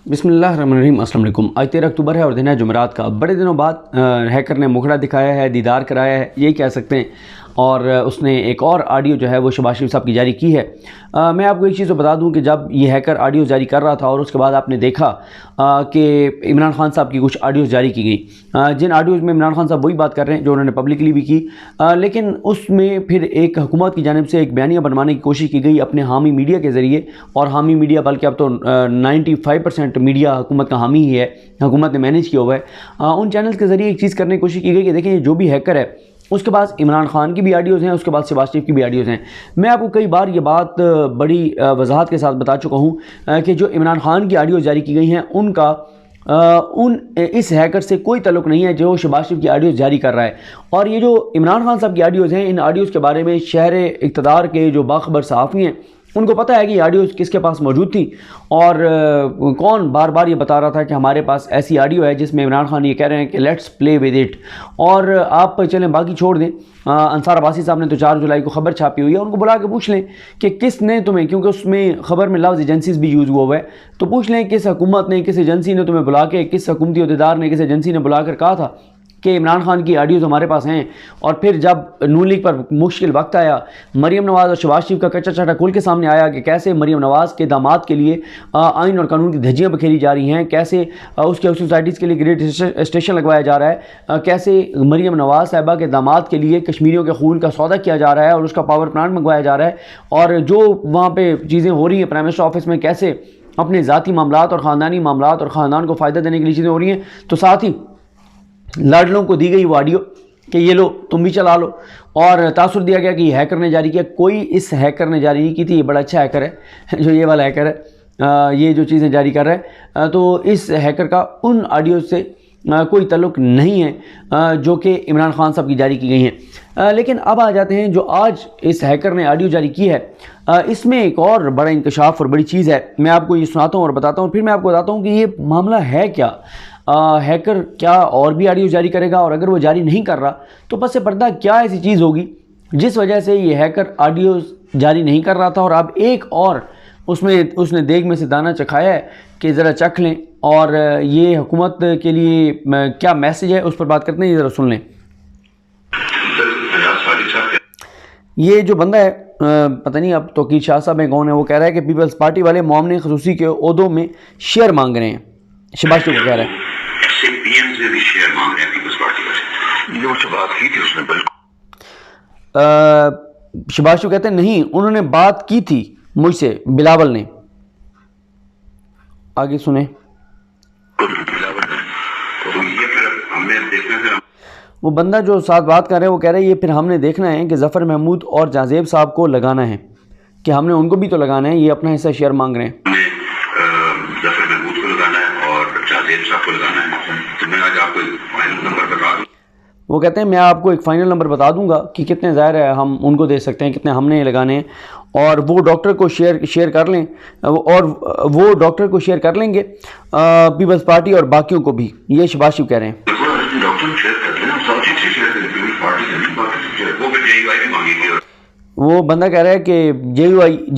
बिस्मिल्लाहिर्रहमानिर्रहीम। अस्सलाम वालेकुम। आज 13 अक्टूबर है और दिन है जुमेरात का। बड़े दिनों बाद हैकर ने मुखड़ा दिखाया है, दीदार कराया है, यही कह सकते हैं। और उसने एक और ऑडियो जो है वो शहबाज शरीफ साहब की जारी की है। मैं आपको एक चीज़ तो बता दूं कि जब ये हैकर ऑडियो जारी कर रहा था और उसके बाद आपने देखा कि इमरान खान साहब की कुछ ऑडियोज़ जारी की गई, जिन ऑडियोज़ में इमरान खान साहब वही बात कर रहे हैं जो उन्होंने पब्लिकली भी की, लेकिन उसमें फिर एक हुकूमत की जानिब से एक बयानिया बनवाने की कोशिश की गई अपने हामी मीडिया के ज़रिए। और हामी मीडिया बल्कि अब तो 95% मीडिया हुकूमत का हामी ही है, हुकूमत ने मैनेज किया हुआ है। उन चैनल्स के ज़रिए एक चीज़ करने की कोशिश की गई कि देखें जो भी हैकर है उसके पास इमरान खान की भी ऑडियोज़ हैं, उसके बाद शहबाज शरीफ की भी ऑडियोज़ हैं। मैं आपको कई बार ये बात बड़ी वजाहत के साथ बता चुका हूँ कि जो इमरान खान की ऑडियो जारी की गई हैं उनका इस हैकर से कोई ताल्लुक़ नहीं है जो शहबाज शरीफ की ऑडियोज़ जारी कर रहा है। और ये जो इमरान खान साहब की ऑडियोज़ हैं, इन ऑडियोज़ के बारे में शहर इक़्तिदार के जो बाखबर सहाफ़ी हैं उनको पता है कि ये ऑडियोज़ किसके पास मौजूद थी और कौन बार बार ये बता रहा था कि हमारे पास ऐसी ऑडियो है जिसमें इमरान खान ये कह रहे हैं कि लेट्स प्ले विद इट। और आप चलें बाकी छोड़ दें, अंसार अब्बासी साहब ने तो 4 जुलाई को खबर छापी हुई है, उनको बुला के पूछ लें कि किसने तुम्हें, क्योंकि उसमें खबर में लफ्ज़ एजेंसीज भी यूज़ हुआ है, तो पूछ लें किस हुकूमत ने, किस एजेंसी ने तुम्हें बुला के, किस हुकूमती अहदेदार ने, किस एजेंसी ने बुला कर कहा था कि इमरान खान की ऑडियोज़ हमारे पास हैं। और फिर जब नून लीग पर मुश्किल वक्त आया, मरीम नवाज़ और शहबाज शरीफ का कच्चा चाटा खुल के सामने आया कि कैसे मरीम नवाज़ के दामाद के लिए आइन और कानून की धज्जियाँ बखेरी जा रही हैं, कैसे उसके सोसाइटीज़ के लिए ग्रेड स्टेशन लगवाया जा रहा है, कैसे मरीम नवाज़ साहिबा के दामाद के लिए कश्मीरियों के खून का सौदा किया जा रहा है और उसका पावर प्लांट मंगवाया जा रहा है, और जो वहाँ पर चीज़ें हो रही हैं प्राइम मिनिस्टर ऑफिस में कैसे अपने ज़ाती मामलात और ख़ानदानी मामलात और ख़ानदान को फ़ायदा देने के लिए चीज़ें हो रही हैं। तो साथ ही लाडलों को दी गई वो ऑडियो कि ये लो तुम भी चला लो, और तासुर दिया गया कि ये हैकर ने जारी किया। कोई इस हैकर ने जारी नहीं की थी, ये बड़ा अच्छा हैकर है जो ये वाला हैकर है, ये जो चीज़ें जारी कर रहा है। तो इस हैकर का उन ऑडियो से कोई ताल्लुक़ नहीं है जो कि इमरान खान साहब की जारी की गई हैं। लेकिन अब आ जाते हैं जो आज इस हैकर ने ऑडियो जारी की है, इसमें एक और बड़ा इंकशाफ और बड़ी चीज़ है। मैं आपको ये सुनाता हूँ और बताता हूँ, फिर मैं आपको बताता हूँ कि ये मामला है क्या। हैकर क्या और भी ऑडियो जारी करेगा, और अगर वो जारी नहीं कर रहा तो पस पर्दा क्या ऐसी चीज़ होगी जिस वजह से ये हैकर ऑडियो जारी नहीं कर रहा था और अब एक और उसमें उसने देग में से दाना चखाया है कि ज़रा चख लें। और ये हुकूमत के लिए क्या मैसेज है उस पर बात करते हैं, ज़रा सुन लें। ये जो बंदा है पता नहीं अब तो शाह साहब है कौन है, वो कह रहा है कि पीपल्स पार्टी वाले मामले खसूसी के ओहदों में शेयर मांग रहे हैं। शहबाज शरीफ कह रहा है पीएम से भी शेयर मांग रहे हैं पीपल्स पार्टी वाले। ये मुझसे बात की थी उसने, बिल्कुल। शहबाज शरीफ कहते हैं नहीं, उन्होंने बात की थी मुझसे, बिलावल ने। आगे सुने। तो ये फिर हमने देखना है, वो बंदा जो साथ बात कर रहे हैं वो कह रहा है ये फिर हमने देखना है कि ज़फ़र महमूद और जाज़ेब साहब को लगाना है, कि हमने उनको भी तो लगाना है, ये अपना हिस्सा शेयर मांग रहे हैं। ज़फ़र महमूद को लगाना है और जाज़ेब साहब को लगाना है। तो मैं आज आपको फाइनल नंबर बता दूँ। वो कहते हैं मैं आपको एक फ़ाइनल नंबर बता दूंगा कि कितने ज़ाहिर है हम उनको दे सकते हैं, कितने हमने लगाने हैं, और वो डॉक्टर को शेयर कर लें, और वो डॉक्टर को शेयर कर लेंगे पीपल्स पार्टी और बाकियों को भी। ये शहबाज शरीफ कह रहे हैं। वो बंदा कह रहा है कि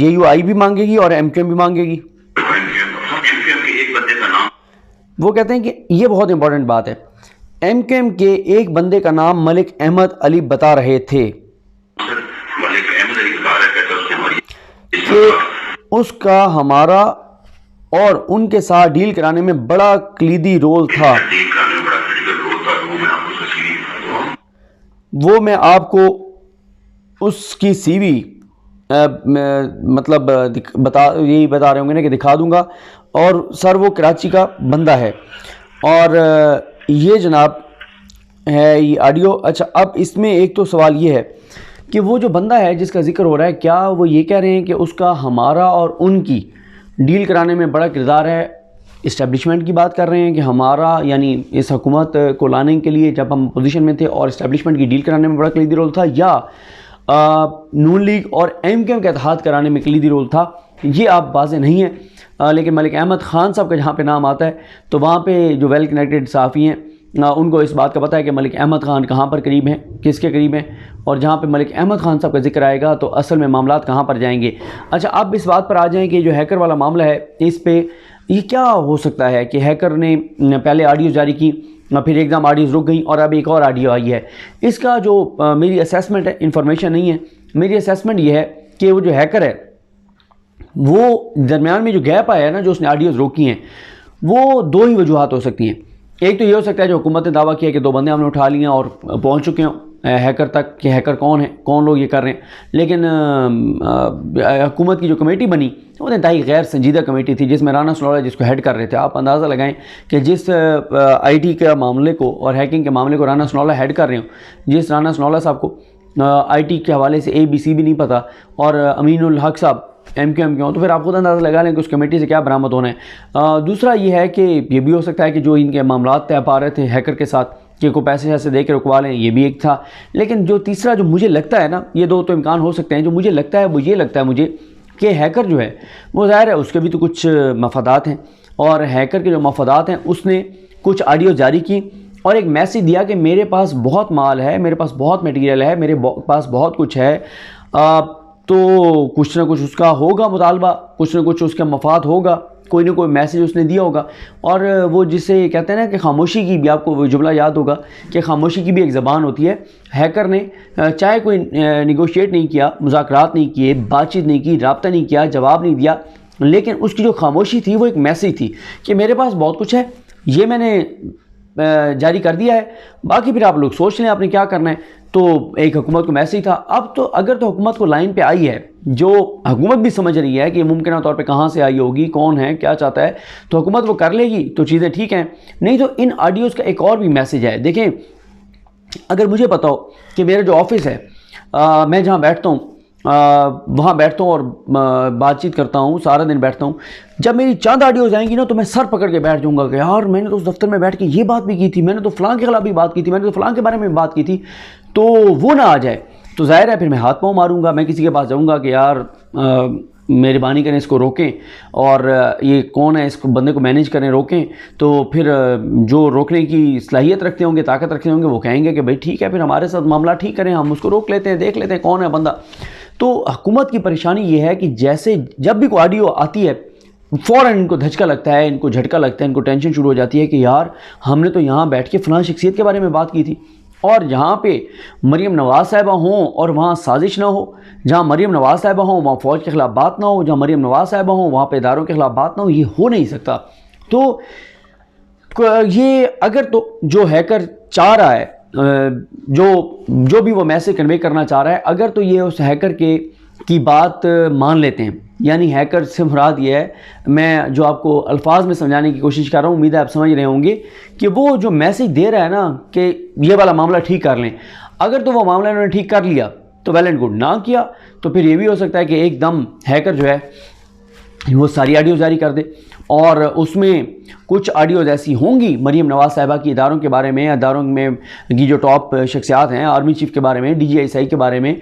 JUI भी मांगेगी और MQM भी मांगेगी। वो कहते हैं कि ये बहुत इंपॉर्टेंट बात है, MQM के एक बंदे का नाम मलिक अहमद अली बता रहे थे कि उसका हमारा और उनके साथ डील कराने में बड़ा कलीदी रोल था। वो मैं आपको उसकी CV मतलब यही बता रहे होंगे ना कि दिखा दूंगा। और सर वो कराची का बंदा है, और ये जनाब है ये ऑडियो। अच्छा, अब इसमें एक तो सवाल ये है कि वो जो बंदा है जिसका जिक्र हो रहा है, क्या वो ये कह रहे हैं कि उसका हमारा और उनकी डील कराने में बड़ा किरदार है, इस्टेब्लिशमेंट की बात कर रहे हैं कि हमारा यानी इस हुकूमत को लाने के लिए जब हम पोजीशन में थे और इस्टेब्लिशमेंट की डील कराने में बड़ा कलीदी रोल था, या नून लीग और MQM का इत्तेहाद कराने में कलीदी रोल था, ये आप वाज़ेह नहीं है। लेकिन मलिक अहमद ख़ान साहब का जहाँ पे नाम आता है तो वहाँ पे जो वेल कनेक्टेड सहाफ़ी हैं उनको इस बात का पता है कि मलिक अहमद ख़ान कहाँ पर करीब हैं, किसके करीब हैं, और जहाँ पे मलिक अहमद ख़ान साहब का जिक्र आएगा तो असल में मामलात कहाँ पर जाएंगे। अच्छा, अब इस बात पर आ जाएं कि जो हैकर वाला मामला है इस पे ये क्या हो सकता है कि हैकर ने पहले ऑडियो जारी की, फिर एकदम ऑडियोज़ रुक गई और अब एक और ऑडियो आई है। इसका जो मेरी असेसमेंट है, इंफॉर्मेशन नहीं है, मेरी असेसमेंट ये है कि वो जो हैकर है वो दरमियान में जो गैप आया है ना, जो उसने ऑडियोज़ रोकी हैं, वो दो ही वजूहत हो सकती हैं। एक तो ये हो सकता है जो हुकूमत ने दावा किया कि 2 बंदे हमने उठा लिए और पहुंच चुके हैं हैकर तक कि हैकर कौन है, कौन लोग ये कर रहे हैं। लेकिन हुकूमत की जो कमेटी बनी वो इंतहाई गैर संजीदा कमेटी थी, जिसमें राना सनोला जिसको हेड कर रहे थे। आप अंदाज़ा लगाएं कि जिस IT के मामले को और हैकिंग के मामले को राना सनोला हेड कर रहे हो, जिस राना सनोला साहब को IT के हवाले से ABC भी नहीं पता और अमीनुल हक साहब MQM क्यों, तो फिर आप खुद अंदाज़ा लगा लें कि उस कमेटी से क्या बरामद होना है। दूसरा ये है कि ये भी हो सकता है कि जो इनके मामला तय पा रहे थे हैकर के साथ कि को पैसे ऐसे दे के रुकवा लें, ये भी एक था। लेकिन जो तीसरा जो मुझे लगता है ना, ये 2 तो इम्कान हो सकते हैं। जो मुझे लगता है वो ये लगता है मुझे कि हैकर जो है वो ज़ाहिर है उसके भी तो कुछ मफादात हैं, और हैकर के जो मफादात हैं उसने कुछ ऑडियो जारी की और एक मैसेज दिया कि मेरे पास बहुत माल है, मेरे पास बहुत मटेरियल है, मेरे पास बहुत कुछ है, तो कुछ ना कुछ उसका होगा मुतालबा, कुछ ना कुछ उसका मफाद होगा, कोई ना कोई मैसेज उसने दिया होगा। और वो जिसे कहते हैं ना कि खामोशी की भी, आपको वो जुमला याद होगा कि खामोशी की भी एक ज़बान होती है। हैकर ने चाहे कोई निगोशिएट नहीं किया, मुज़ाकरात नहीं किए, बातचीत नहीं की, रब्ता नहीं किया, जवाब नहीं दिया, लेकिन उसकी जो खामोशी थी वो एक मैसेज थी कि मेरे पास बहुत कुछ है, ये मैंने जारी कर दिया है, बाकी फिर आप लोग सोच लें आपने क्या करना है। तो एक हुकूमत को मैसेज था। अब तो अगर तो हुकूमत को लाइन पे आई है, जो हुकूमत भी समझ रही है कि मुमकिन तौर पे कहाँ से आई होगी, कौन है, क्या चाहता है, तो हुकूमत वो कर लेगी तो चीज़ें ठीक हैं। नहीं तो इन ऑडियोज़ का एक और भी मैसेज है। देखें, अगर मुझे पता हो कि मेरा जो ऑफिस है, मैं जहाँ बैठता हूँ वहाँ बैठता हूँ और बातचीत करता हूँ, सारा दिन बैठता हूँ, जब मेरी चंद ऑडियोज़ आएंगी ना तो मैं सर पकड़ के बैठ जाऊँगा कि यार मैंने तो उस दफ्तर में बैठ के ये बात भी की थी, मैंने तो फ़लाँ के खिलाफ भी बात की थी, मैंने तो फ़लाँ के बारे में बात की थी, तो वो ना आ जाए तो ज़ाहिर है फिर मैं हाथ पाँव मारूंगा, मैं किसी के पास जाऊंगा कि यार मेहरबानी करें इसको रोकें, और ये कौन है, इसको बंदे को मैनेज करें, रोकें। तो फिर जो रोकने की सलाहियत रखते होंगे, ताकत रखते होंगे, वो कहेंगे कि भाई ठीक है, फिर हमारे साथ मामला ठीक करें, हम उसको रोक लेते हैं, देख लेते हैं कौन है बंदा। तो हुकूमत की परेशानी ये है कि जैसे जब भी कोई ऑडियो आती है फ़ौरन इनको धचका लगता है, इनको झटका लगता है, इनको टेंशन शुरू हो जाती है कि यार हमने तो यहाँ बैठ के फ़लाँ शख्सियत के बारे में बात की थी, और जहाँ पे मरीम नवाज़ साहिबा हों और वहाँ साजिश ना हो, जहाँ मरीम नवाज़ साहिबा हों वहाँ फ़ौज के ख़िलाफ़ बात ना हो, जहाँ मरीम नवाज़ साहिबा हों वहाँ पे इदारों के ख़िलाफ़ बात ना हो, ये हो नहीं सकता। तो ये अगर तो जो हैकर चाह रहा है, जो भी वो मैसेज कन्वे करना चाह रहा है, अगर तो ये उस हैकर की बात मान लेते हैं, यानी हैकर से मुराद ये है, मैं जो आपको अल्फाज में समझाने की कोशिश कर रहा हूँ, उम्मीद है आप समझ रहे होंगे कि वो जो मैसेज दे रहा है ना कि ये वाला मामला ठीक कर लें, अगर तो वो मामला उन्होंने ठीक कर लिया तो वेल एंड गुड, ना किया तो फिर ये भी हो सकता है कि एकदम हैकर जो है वो सारी ऑडियो जारी कर दे, और उसमें कुछ ऑडियोज़ ऐसी होंगी मरीम नवाज़ साहिबा की इदारों के बारे में, इदारों में की जो टॉप शख्सियात हैं, आर्मी चीफ़ के बारे में, DGSI के बारे में,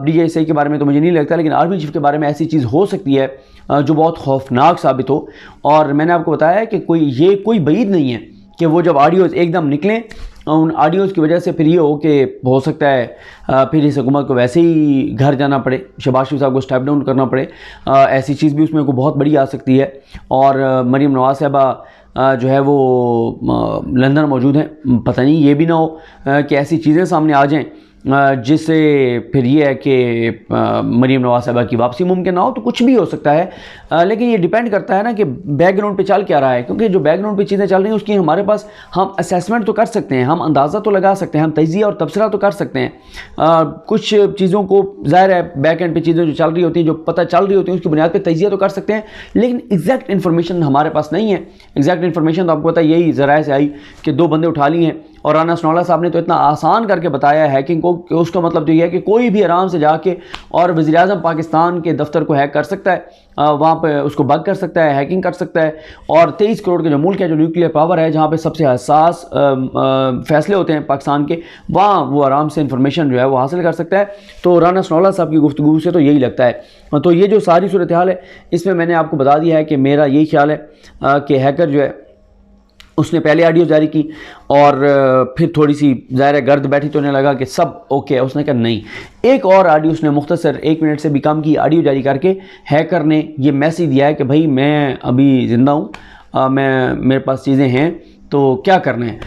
DGSI के बारे में तो मुझे नहीं लगता, लेकिन आर्मी चीफ़ के बारे में ऐसी चीज़ हो सकती है जो बहुत खौफनाक साबित हो। और मैंने आपको बताया कि कोई बईद नहीं है कि वो जब ऑडियोज़ एकदम निकलें, उन ऑडियोज़ की वजह से फिर ये हो सकता है फिर इस हुकूमत को वैसे ही घर जाना पड़े, शहबाज शरीफ साहब को स्टेप डाउन करना पड़े, ऐसी चीज़ भी उसमें को बहुत बड़ी आ सकती है। और मरीम नवाज़ साहिबा जो है वो लंदन मौजूद हैं, पता नहीं ये भी ना हो कि ऐसी चीज़ें सामने आ जाएँ जिससे फिर ये है कि मरीम नवाज़ साहिबा की वापसी मुमकिन ना हो, तो कुछ भी हो सकता है। लेकिन ये डिपेंड करता है ना कि बैकग्राउंड पे चल क्या रहा है, क्योंकि जो बैकग्राउंड पे चीज़ें चल रही हैं उसकी हमारे पास हम असेसमेंट तो कर सकते हैं, हम अंदाज़ा तो लगा सकते हैं, हम तजिया और तबसरा तो कर सकते हैं। कुछ चीज़ों को ज़ाहिर है बैक एंड पे चीज़ें जो चल रही होती हैं, जो पता चल रही होती हैं, उसकी बुनियाद पर तजिया तो कर सकते हैं, लेकिन एग्जैक्ट इन्फॉर्मेशन हमारे पास नहीं है। एग्जैक्ट इन्फॉर्मेशन तो आपको पता है यही ज़राए से आई कि 2 बंदे उठा लिए हैं, और राना सनोला साहब ने तो इतना आसान करके बताया है हैकिंग को कि उसका मतलब तो यह है कि कोई भी आराम से जाके और वज़ीर-ए-आज़म पाकिस्तान के दफ्तर को हैक कर सकता है, वहाँ पे उसको बग कर सकता है, हैकिंग कर सकता है। और 23 करोड़ के जो मुल्क है, जो न्यूक्लियर पावर है, जहाँ पे सबसे हसास फैसले होते हैं पाकिस्तान के, वहाँ वो आराम से इंफॉर्मेशन जो है वो हासिल कर सकता है। तो राना सनोला साहब की गुफ्तगू से तो यही लगता है। तो ये जो सारी सूरत हाल है, इसमें मैंने आपको बता दिया है कि मेरा यही ख्याल है कि हैकर जो है उसने पहले ऑडियो जारी की और फिर थोड़ी सी ज़ाहिर है गर्द बैठी तो उन्हें लगा कि सब ओके है। उसने कहा नहीं, एक और ऑडियो उसने मुख्तसर 1 मिनट से भी कम की ऑडियो जारी करके हैकर ने ये मैसेज दिया है कि भाई मैं अभी ज़िंदा हूँ, मेरे पास चीज़ें हैं, तो क्या करना है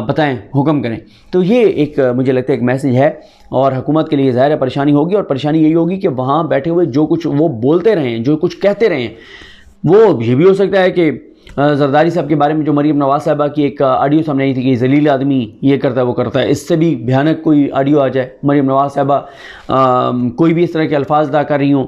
बताएं, हुक्म करें। तो ये एक मुझे लगता है एक मैसेज है और हुकूमत के लिए ज़ाहिर है परेशानी होगी, और परेशानी यही होगी कि वहाँ बैठे हुए जो कुछ वो बोलते रहें, जो कुछ कहते रहें, वो ये भी हो सकता है कि जरदारी साहब के बारे में जो मरीम नवाज साहबा की एक ऑडियो सामने आई थी कि जलील आदमी ये करता है वो करता है, इससे भी भयानक कोई ऑडियो आ जाए, मरीम नवाज साहबा कोई भी इस तरह के अल्फाज अदा कर रही हों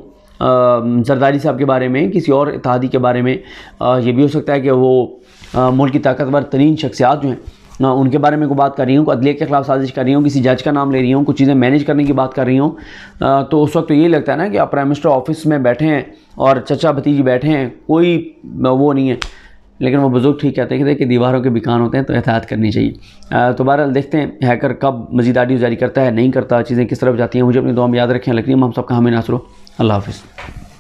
जरदारी साहब के बारे में, किसी और इत्तेहादी के बारे में। ये भी हो सकता है कि वो मुल्क की ताकतवर तरीन शख्सियात जो हैं उनके बारे में कोई बात कर रही हूँ, अदलिया के ख़िलाफ़ साजिश कर रही हूँ, किसी जज का नाम ले रही हूँ, कुछ चीज़ें मैनेज करने की बात कर रही हूँ। तो उस वक्त तो ये लगता है ना कि आप प्राइम मिनिस्टर ऑफिस में बैठे हैं और चचा भतीजी बैठे हैं, कोई वो नहीं है। लेकिन वो बुज़ुर्ग ठीक कहते हैं कि दीवारों के भी कान होते हैं, तो एहतियात करनी चाहिए। तो बहरहाल देखते हैं हैकर कब मज़ीद ऑडियो जारी करता है, नहीं करता, चीज़ें किस तरफ जाती हैं। मुझे अपनी दुआ में याद रखें। लकनीम हम सबका हमें नासरो। अल्लाह हाफ़िज़।